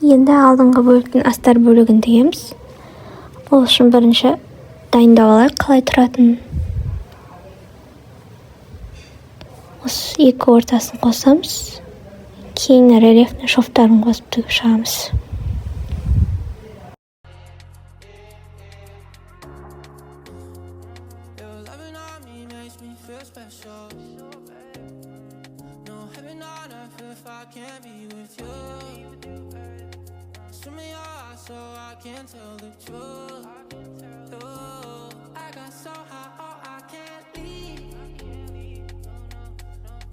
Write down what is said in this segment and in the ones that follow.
Енді алдыңғы бөліктің астар бөлігін тігеміз. Ол үшін бірінші дайындап алайық қалай тұратынын. Осы екі ортасын қосамыз. Кейін рельефтің шовтарын қосып тігіп шығамыз. So I can't tell the truth. I got so high, oh, I can't leave.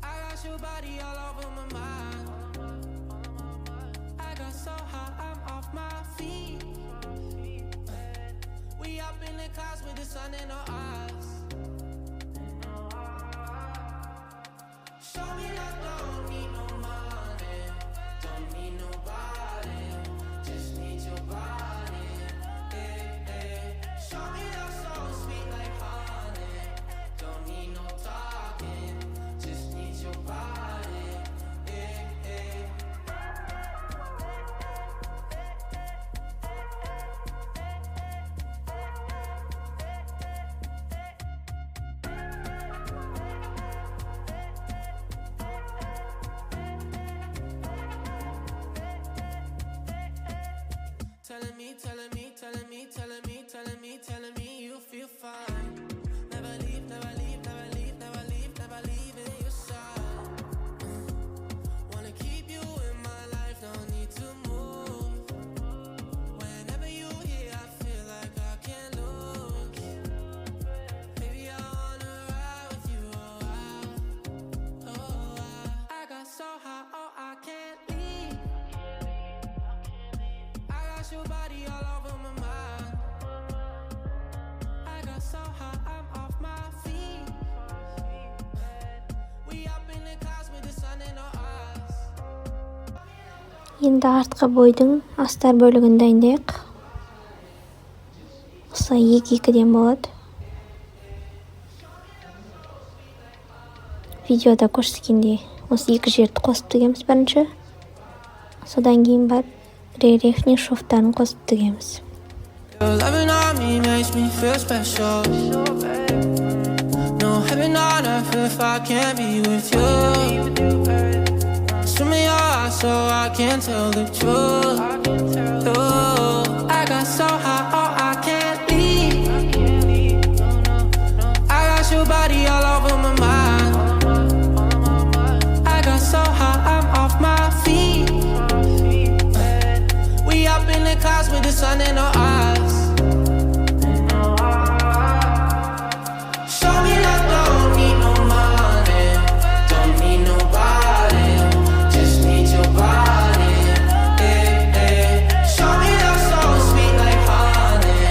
I got your body all over my mind. I got so high, I'm off my feet. We up in the clouds with the sun in our eyes. Show me that don't need no money, don't need nobody. Just need your body, eh, eh. Show me that so sweet like honey. Don't need no talking, just need your body, eh, eh. Telling me, telling me, telling me, telling me, telling me, telling me you feel fine. Never leave, never leave, never leave, never leave, never leave in your side. Wanna keep you in my life, no need to move. Whenever you here, I feel like I can't lose. Baby, I wanna ride with you, oh, I got so high, oh, I can't leave. I got your body all over my mind. I got so high, I'm off my feet. We up in the clouds with the sun in our eyes. Енді артқы бойдың астар бөлігін дайындайық. Осылай екі-екіден болады. Видеода көрсеткендей осы екі жерді қосып тігеміз бірінші. Содан кейін барып рельефтің шовтарын қосып тігеміз. Your loving on me makes me feel special. No heaven on earth if I can't be with you. Swim in your eyes so I can't tell the truth. I got so high, oh, I can't leave. I got your body all over my mind. I got so high, I'm off my feet. We up in the clouds with the sun in our eyes. Show me that don't need no money, don't need nobody. Just need your body, eh, eh. Show me that so sweet like honey.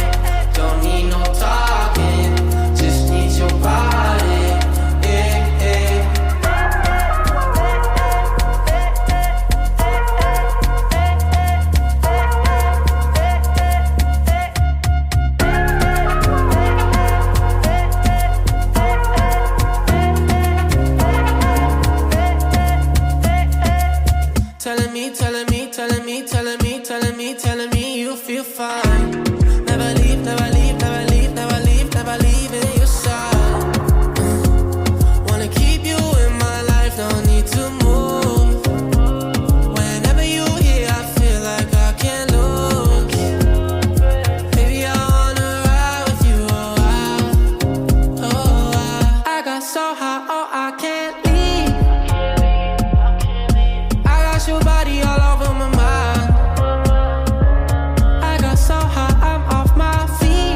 Don't need no talking, just need your body, eh, eh. Telling me, telling me, telling me, telling me, telling me, telling me you feel fine. Never leave, never leave, never leave, never leave, never leave in your side. Wanna keep you in my life, no need to move. Whenever you here, I feel like I can't lose. Baby, I wanna ride with you, oh, I got so high, oh, I can't leave. I got your body all over my mind. I got so high, I'm off my feet.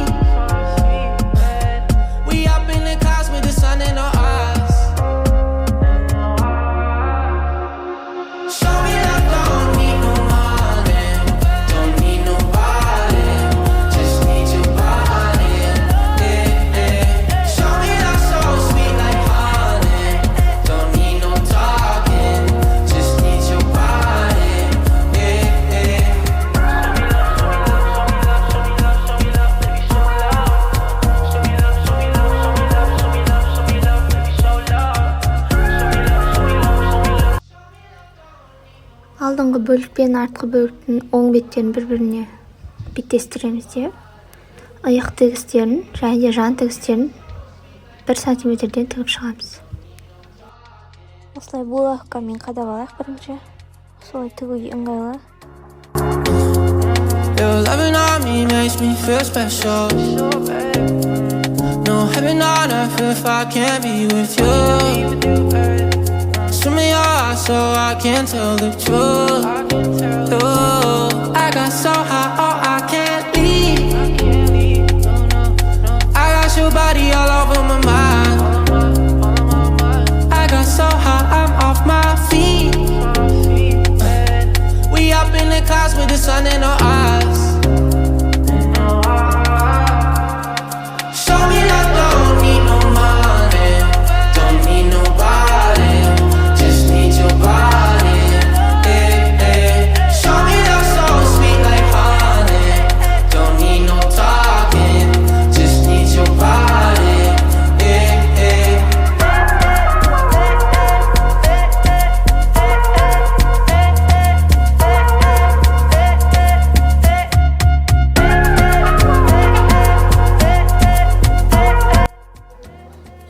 бөлік пен артқы бөліктің оң беттерін бір-біріне беттестіреміз де аяқ тігістерін және де жан тігістерін 1 сантиметрден тігіп шығамыз. Осылай булавкамен қадап алайық бірінші. Солай тігуге ыңғайлы. Your loving on me makes me feel special. No heaven on earth if I can't be with you. Swim in your eyes so I can tell the truth. I got so high, oh I can't leave. I got your body all over my mind. I got so high, I'm off my feet. We up in the clouds with the sun in our eyes. Show me that don't need no money, don't need nobody, just need your body. Show me that so sweet like honey, don't need no talking, just need your body.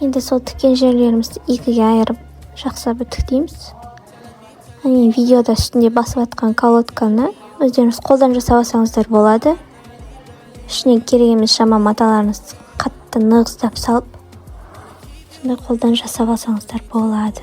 Енді сол тіккен жерлерімізді екіге айырып жақсылап тіктейміз. Видеода үстінде басып жатқан колодканы өздеріңіз қолдан жасап алсаңыздар болады. Ішіне керек емес жама маталарыңызды қатты нығыздап салып, сондай қолдан жасап алсаңыздар болады.